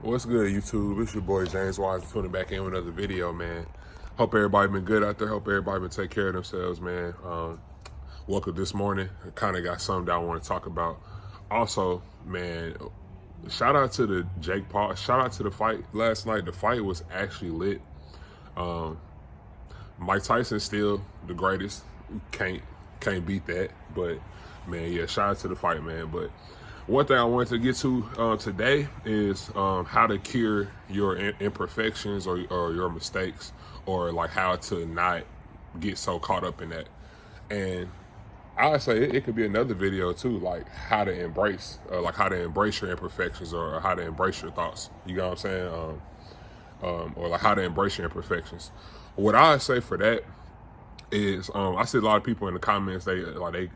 What's good, YouTube? It's your boy James Wise tuning back in with another video, man. Hope everybody been good out there. Hope everybody been taking care of themselves, man. Woke up this morning. I kind of got something that I want to talk about. Also, man, shout out to the Jake Paul. Shout out to the fight last night. The fight was actually lit. Mike Tyson's still the greatest. Can't beat that. But man, yeah, shout out to the fight, man. But one thing I wanted to get to today is how to cure your imperfections or your mistakes, or like how to not get so caught up in that. And I would say it could be another video too, like how to embrace your imperfections, or how to embrace your thoughts. You know what I'm saying? Or like how to embrace your imperfections. What I say for that is, I see a lot of people in the comments, they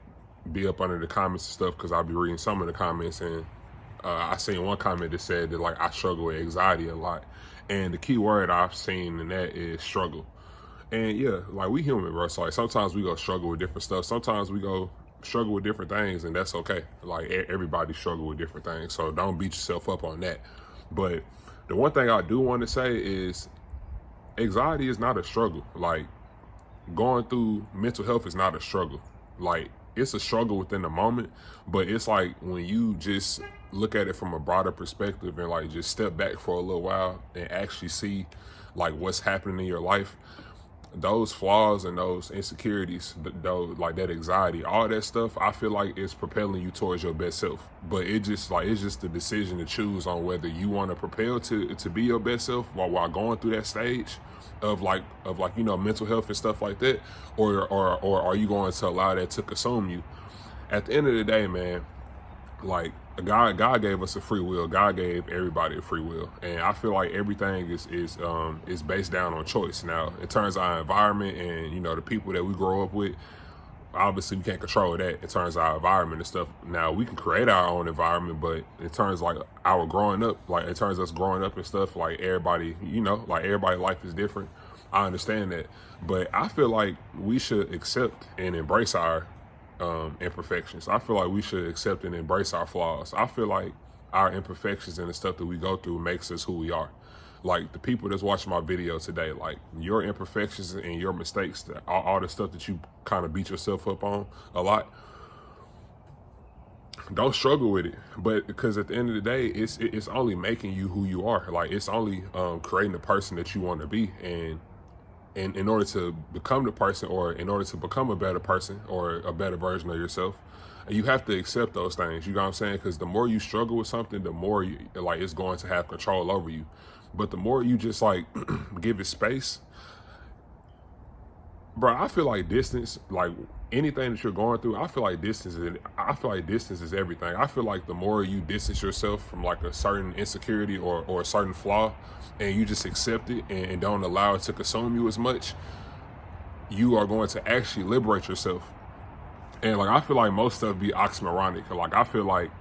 be up under the comments and stuff, because I'll be reading some of the comments, and I seen one comment that said that like I struggle with anxiety a lot, and the key word I've seen in that is struggle. And yeah, like we human, bro. So like sometimes we go struggle with different stuff. Sometimes we go struggle with different things, and that's okay. Like everybody struggle with different things, so don't beat yourself up on that. But the one thing I do want to say is anxiety is not a struggle. Like going through mental health is not a struggle. Like it's a struggle within the moment, but it's like when you just look at it from a broader perspective and like just step back for a little while and actually see like what's happening in your life, those flaws and those insecurities, those, like that anxiety, all that stuff, I feel like it's propelling you towards your best self. But it's just the decision to choose on whether you want to propel to be your best self while going through that stage of mental health and stuff like that, or are you going to allow that to consume you? At the end of the day, man, like God gave us a free will. God gave everybody a free will, and I feel like everything is based down on choice. Now, in terms of our environment and the people that we grow up with, obviously we can't control that. In terms of our environment and stuff, now we can create our own environment, but in terms of like our growing up, like in terms of us growing up and stuff, like everybody, like everybody's life is different. I understand that, but I feel like we should accept and embrace our imperfections. I feel like we should accept and embrace our flaws. I feel like our imperfections and the stuff that we go through makes us who we are. Like the people that's watching my video today, like your imperfections and your mistakes, all the stuff that you kind of beat yourself up on a lot, don't struggle with it. But because at the end of the day, it's only making you who you are. Like it's only creating the person that you want to be. And in order to become the person, or in order to become a better person or a better version of yourself, you have to accept those things. You know what I'm saying? Because the more you struggle with something, the more it's going to have control over you. But the more you just like give it space, bro, I feel like distance, like anything that you're going through, I feel like distance is everything. I feel like the more you distance yourself from like a certain insecurity or a certain flaw, and you just accept it and don't allow it to consume you as much, you are going to actually liberate yourself. And like I feel like most stuff be oxymoronic. Like I feel like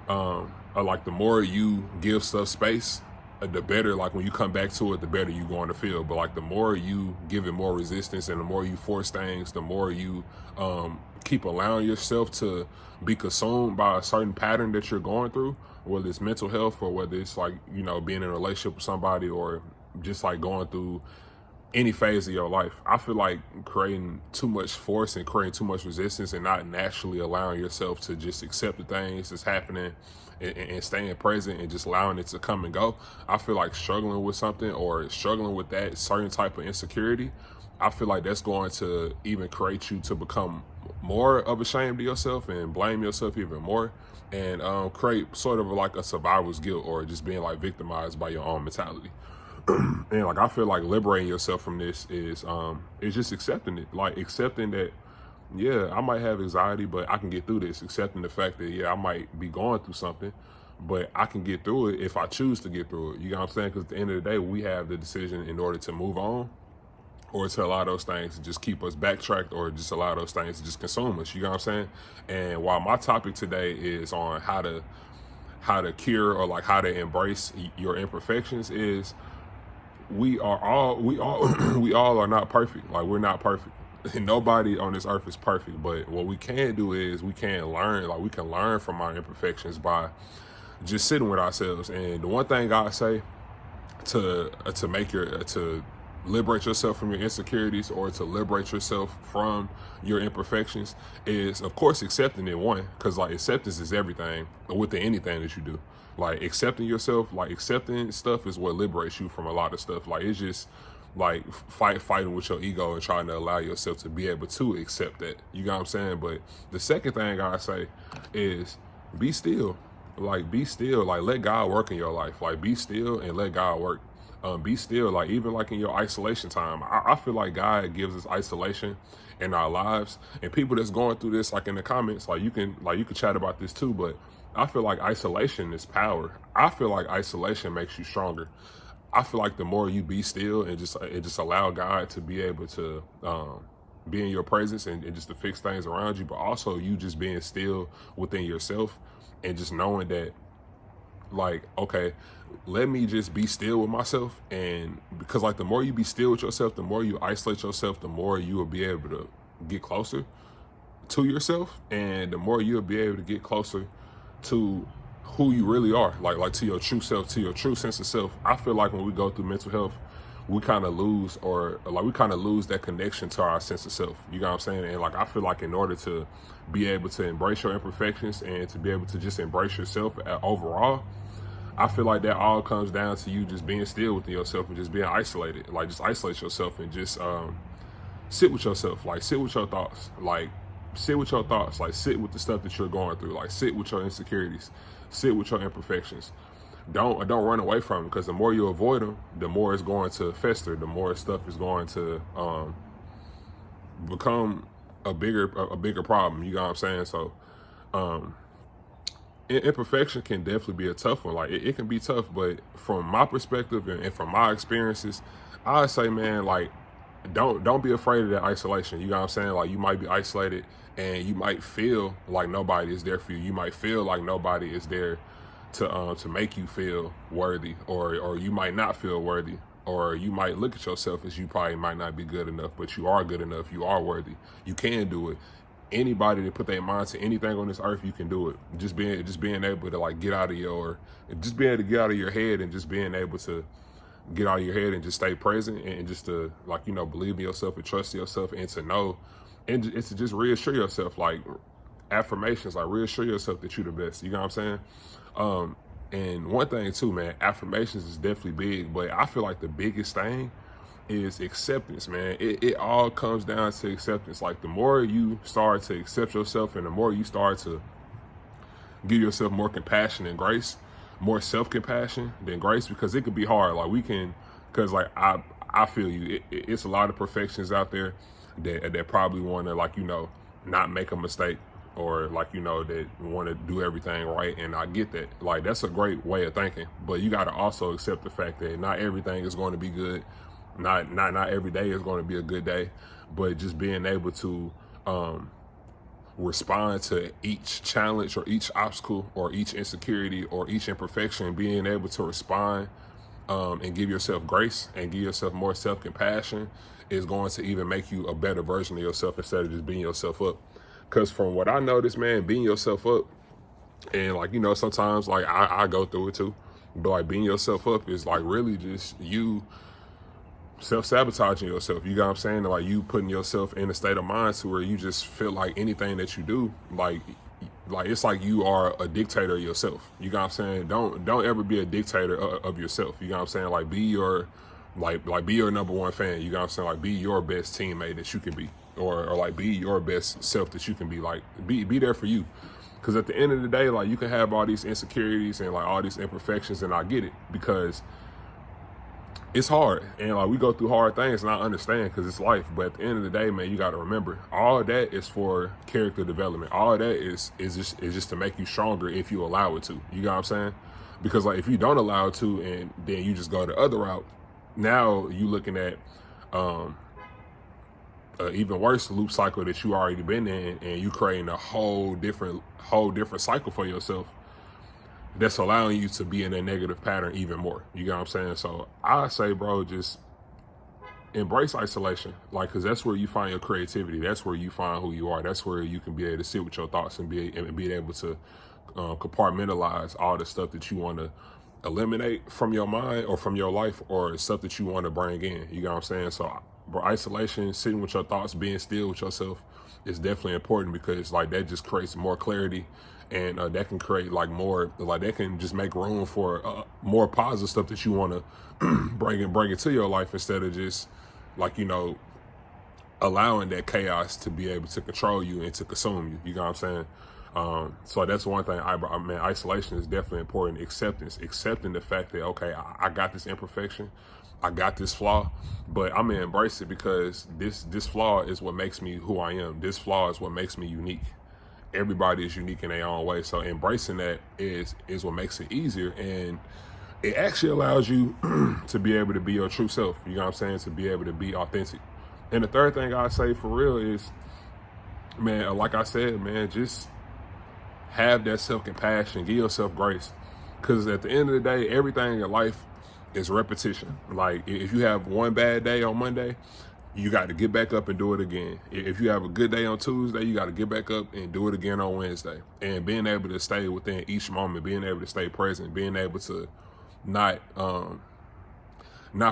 the more you give stuff space, the better, like when you come back to it, the better you're going to feel. But like the more you give it more resistance and the more you force things, the more you keep allowing yourself to be consumed by a certain pattern that you're going through, whether it's mental health or whether it's like being in a relationship with somebody, or just like going through any phase of your life. I feel like creating too much force and creating too much resistance and not naturally allowing yourself to just accept the things that's happening and staying present and just allowing it to come and go. I feel like struggling with something or struggling with that certain type of insecurity, I feel like that's going to even create you to become more of ashamed of yourself and blame yourself even more, and create sort of like a survivor's guilt, or just being like victimized by your own mentality. And like I feel like liberating yourself from this is just accepting it, like accepting that, yeah, I might have anxiety, but I can get through this. Accepting the fact that, yeah, I might be going through something, but I can get through it if I choose to get through it. You know what I'm saying? Because at the end of the day, we have the decision in order to move on, or to allow those things to just keep us backtracked, or just allow those things to just consume us. You know what I'm saying? And while my topic today is on how to cure, or like how to embrace your imperfections, is we all we all are not perfect. Like we're not perfect. Nobody on this earth is perfect, but what we can do is we can learn from our imperfections by just sitting with ourselves. And the one thing I say to make to liberate yourself from your insecurities, or to liberate yourself from your imperfections, is of course accepting it. One, because like acceptance is everything within anything that you do. Like accepting yourself, like accepting stuff is what liberates you from a lot of stuff. Like it's just like fighting with your ego and trying to allow yourself to be able to accept that. You got what I'm saying? But the second thing I say is be still. Like be still. Like let God work in your life. Like be still and let God work. Be still. Like even like in your isolation time, I feel like God gives us isolation in our lives. And people that's going through this, like in the comments, like you can chat about this too. But I feel like isolation is power. I feel like isolation makes you stronger. I feel like the more you be still and just allow God to be able to be in your presence, and just to fix things around you, but also you just being still within yourself and just knowing that, like, okay, let me just be still with myself. And because like the more you be still with yourself, the more you isolate yourself, the more you will be able to get closer to yourself, and the more you'll be able to get closer to who you really are, like to your true self, to your true sense of self. I feel like when we go through mental health, we kind of lose, or like we kind of lose that connection to our sense of self. You know what I'm saying? And like I feel like in order to be able to embrace your imperfections and to be able to just embrace yourself overall, I feel like that all comes down to you just being still within yourself and just being isolated. Like just isolate yourself and just sit with yourself. Like sit with your thoughts. Like sit with your thoughts. Like sit with the stuff that you're going through. Like sit with your insecurities. Sit with your imperfections. Don't run away from them, because the more you avoid them, the more it's going to fester. The more stuff is going to become a bigger problem. You know what I'm saying? So imperfection can definitely be a tough one. Like it can be tough, but from my perspective and from my experiences, I say, man, like don't be afraid of that isolation. You know what I'm saying? Like you might be isolated and you might feel like nobody is there for you. You might feel like nobody is there to make you feel worthy, or you might not feel worthy, or you might look at yourself as you probably might not be good enough, but you are good enough. You are worthy. You can do it. Anybody that put their mind to anything on this earth, you can do it. Just being able to like get out of your head, and just being able to get out of your head and just stay present, and just to, like, you know, believe in yourself and trust yourself, and to know, and to just reassure yourself, like affirmations, like reassure yourself that you're the best. You know what I'm saying? And one thing too, man, affirmations is definitely big, but I feel like the biggest thing is acceptance, man. It all comes down to acceptance. Like the more you start to accept yourself, and the more you start to give yourself more compassion and grace, more self-compassion than grace, because it could be hard. Like because like I feel you. It's a lot of perfections out there that probably want to, like, you know, not make a mistake, or like, you know, that want to do everything right. And I get that. Like that's a great way of thinking, but you got to also accept the fact that not everything is going to be good. Not every day is going to be a good day, but just being able to respond to each challenge, or each obstacle, or each insecurity, or each imperfection, being able to respond and give yourself grace and give yourself more self-compassion is going to even make you a better version of yourself, instead of just beating yourself up. Because from what I noticed, man, beating yourself up, and like, you know, sometimes like I go through it too, but like beating yourself up is like really just you self-sabotaging yourself. You know what I'm saying? Like you putting yourself in a state of mind to where you just feel like anything that you do, like it's like you are a dictator of yourself. You know what I'm saying? Don't ever be a dictator of yourself. You know what I'm saying? Like be your be your number one fan. You know what I'm saying? Like be your best teammate that you can be, or like be your best self that you can be. Like be there for you. Because at the end of the day, like you can have all these insecurities and like all these imperfections, and I get it, because it's hard, and like we go through hard things, and I understand, because it's life. But at the end of the day, man, you got to remember, all of that is for character development. All of that is just to make you stronger if you allow it to. You know what I'm saying? Because like if you don't allow it to, and then you just go the other route, now you looking at even worse loop cycle that you already been in, and you creating a whole different cycle for yourself, that's allowing you to be in a negative pattern even more. You know what I'm saying? So I say, bro, just embrace isolation, like, because that's where you find your creativity. That's where you find who you are. That's where you can be able to sit with your thoughts and be able to compartmentalize all the stuff that you want to eliminate from your mind or from your life, or stuff that you want to bring in. You know what I'm saying? So, bro, isolation, sitting with your thoughts, being still with yourself is definitely important, because like that just creates more clarity, and that can create like more, like that can just make room for more positive stuff that you want to bring into your life, instead of just like, allowing that chaos to be able to control you and to consume you. You know what I'm saying? So that's one thing. I mean, isolation is definitely important. Accepting the fact that, okay, I got this imperfection, I got this flaw, but I'm gonna embrace it, because this flaw is what makes me who I am. This flaw is what makes me unique. Everybody is unique in their own way. So embracing that is what makes it easier, and it actually allows you to be able to be your true self. You know what I'm saying? To be able to be authentic. And the third thing I say for real is, man, like I said, man, just have that self-compassion, give yourself grace. Because at the end of the day, everything in your life is repetition. Like, if you have one bad day on Monday, you got to get back up and do it again. If you have a good day on Tuesday, you got to get back up and do it again on Wednesday. And being able to stay within each moment, being able to stay present, being able to not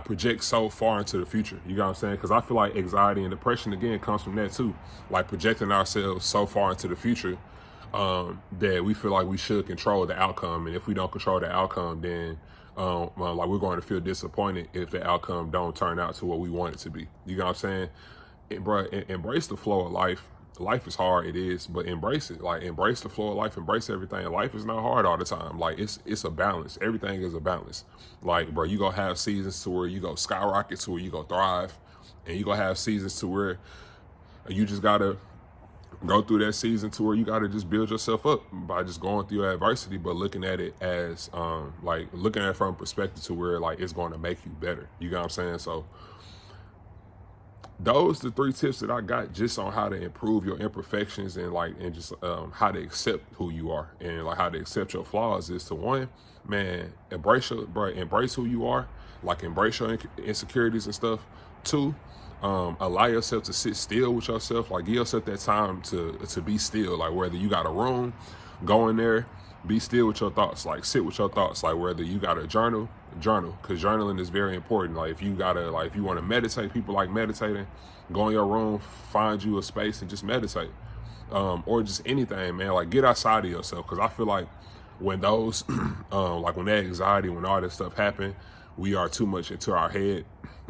project so far into the future. You know what I'm saying? Because I feel like anxiety and depression, again, comes from that too. Like projecting ourselves so far into the future that we feel like we should control the outcome. And if we don't control the outcome, then like we're going to feel disappointed if the outcome don't turn out to what we want it to be. You know what I'm saying? Bro, embrace the flow of life. Life is hard, it is, but embrace it. Like, embrace the flow of life, embrace everything. Life is not hard all the time. Like, it's a balance. Everything is a balance. Like, bro, you gonna have seasons to where you go skyrocket, to where you go thrive, and you gonna have seasons to where you just gotta go through that season to where you gotta just build yourself up by just going through adversity, but looking at it as like looking at it from a perspective to where like it's going to make you better. You know what I'm saying? So those the 3 tips that I got just on how to improve your imperfections, and just how to accept who you are, and like how to accept your flaws, is to, one, man, embrace who you are, like embrace your insecurities and stuff. 2, allow yourself to sit still with yourself, like give yourself that time to be still. Like, whether you got a room, go in there, be still with your thoughts, like sit with your thoughts. Like, whether you got a journal, because journaling is very important. Like, if you want to meditate, people like meditating, go in your room, find you a space and just meditate, or just anything, man. Like, get outside of yourself, because I feel like when those like when that anxiety, when all that stuff happen, we are too much into our head.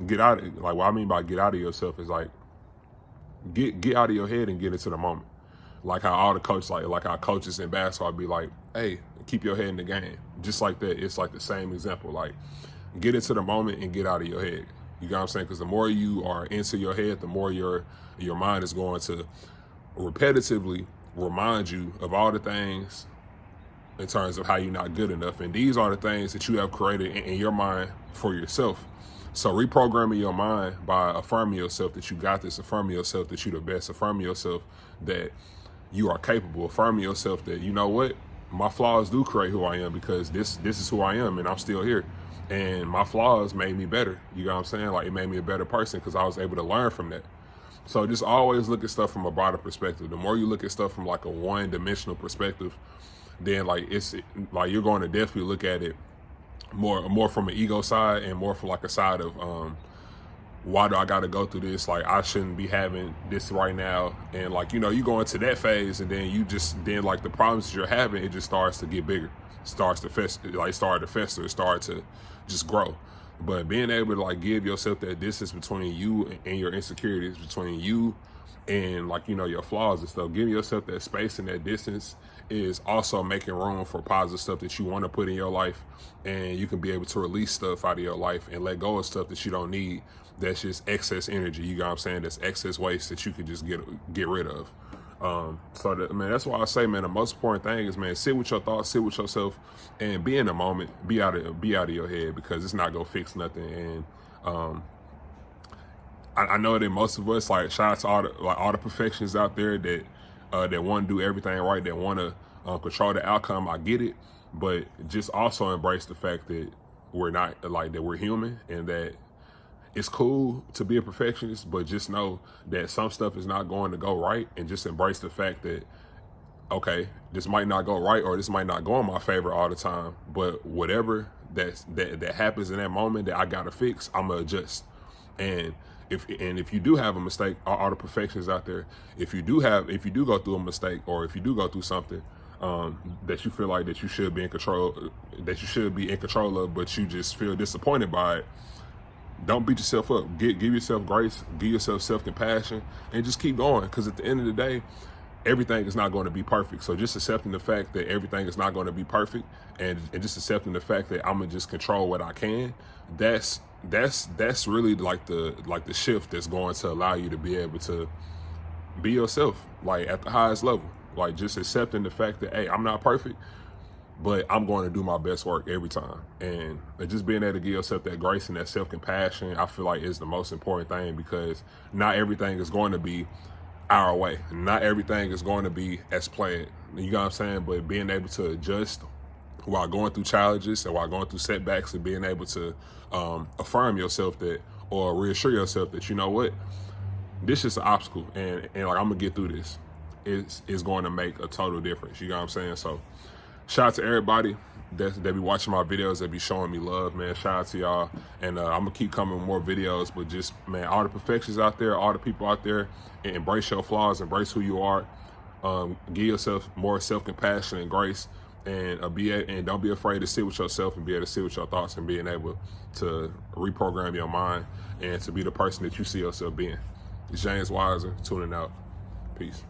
Get out of, like, what I mean by get out of yourself is like get out of your head and get into the moment. Like how all the coaches, like our coaches in basketball be like, hey, keep your head in the game. Just like that, it's like the same example. Like, get into the moment and get out of your head. You know what I'm saying? Because the more you are into your head, the more your mind is going to repetitively remind you of all the things in terms of how you're not good enough. And these are the things that you have created in your mind for yourself. So reprogramming your mind by affirming yourself that you got this, affirming yourself that you're the best, affirming yourself that you are capable, affirming yourself that, you know what, my flaws do create who I am, because this is who I am and I'm still here. And my flaws made me better. You know what I'm saying? Like, it made me a better person because I was able to learn from that. So just always look at stuff from a broader perspective. The more you look at stuff from like a one-dimensional perspective, then like it's like you're going to definitely look at it more from an ego side, and more from like a side of why do I got to go through this? Like, I shouldn't be having this right now. And like, you go into that phase, and then like the problems that you're having, it just starts to get bigger, starts to fester, start to just grow. But being able to like give yourself that distance between you and your insecurities, between you and like, your flaws and stuff, giving yourself that space and that distance is also making room for positive stuff that you want to put in your life. And you can be able to release stuff out of your life and let go of stuff that you don't need. That's just excess energy. You know what I'm saying? That's excess waste that you can just get rid of. Man, that's why I say, man, the most important thing is, man, sit with your thoughts, sit with yourself, and be in the moment. Be out of your head, because it's not gonna fix nothing. And I know that most of us, like, shout out to all the perfections out there that want to do everything right, that want to control the outcome. I get it, but just also embrace the fact that we're not, like, that we're human, and that it's cool to be a perfectionist, but just know that some stuff is not going to go right, and just embrace the fact that okay, this might not go right, or this might not go in my favor all the time, but whatever that happens in that moment that I gotta fix, I'm gonna adjust. And if you do have a mistake, all the perfections out there, if you do go through a mistake, or if you do go through something that you feel like that you should be in control of, but you just feel disappointed by it, don't beat yourself up. Give yourself grace, give yourself self-compassion, and just keep going. Because at the end of the day, everything is not going to be perfect. So just accepting the fact that everything is not going to be perfect, and just accepting the fact that I'm gonna just control what I can, that's really like the shift that's going to allow you to be able to be yourself, like at the highest level. Like just accepting the fact that, hey, I'm not perfect, but I'm going to do my best work every time. And just being able to give yourself that grace and that self-compassion, I feel like is the most important thing, because not everything is going to be our way. Not everything is going to be as planned. You know what I'm saying? But being able to adjust while going through challenges and while going through setbacks, and being able to affirm yourself that, or reassure yourself that, you know what, this is an obstacle, and like I'm gonna get through this, is going to make a total difference. You know what I'm saying? So shout out to everybody that be watching my videos, that be showing me love, man. Shout out to y'all. And I'm gonna keep coming with more videos, but just, man, all the perfections out there, all the people out there, embrace your flaws, embrace who you are. Give yourself more self-compassion and grace, and don't be afraid to sit with yourself and be able to sit with your thoughts, and being able to reprogram your mind and to be the person that you see yourself being. It's James Weiser tuning out. Peace.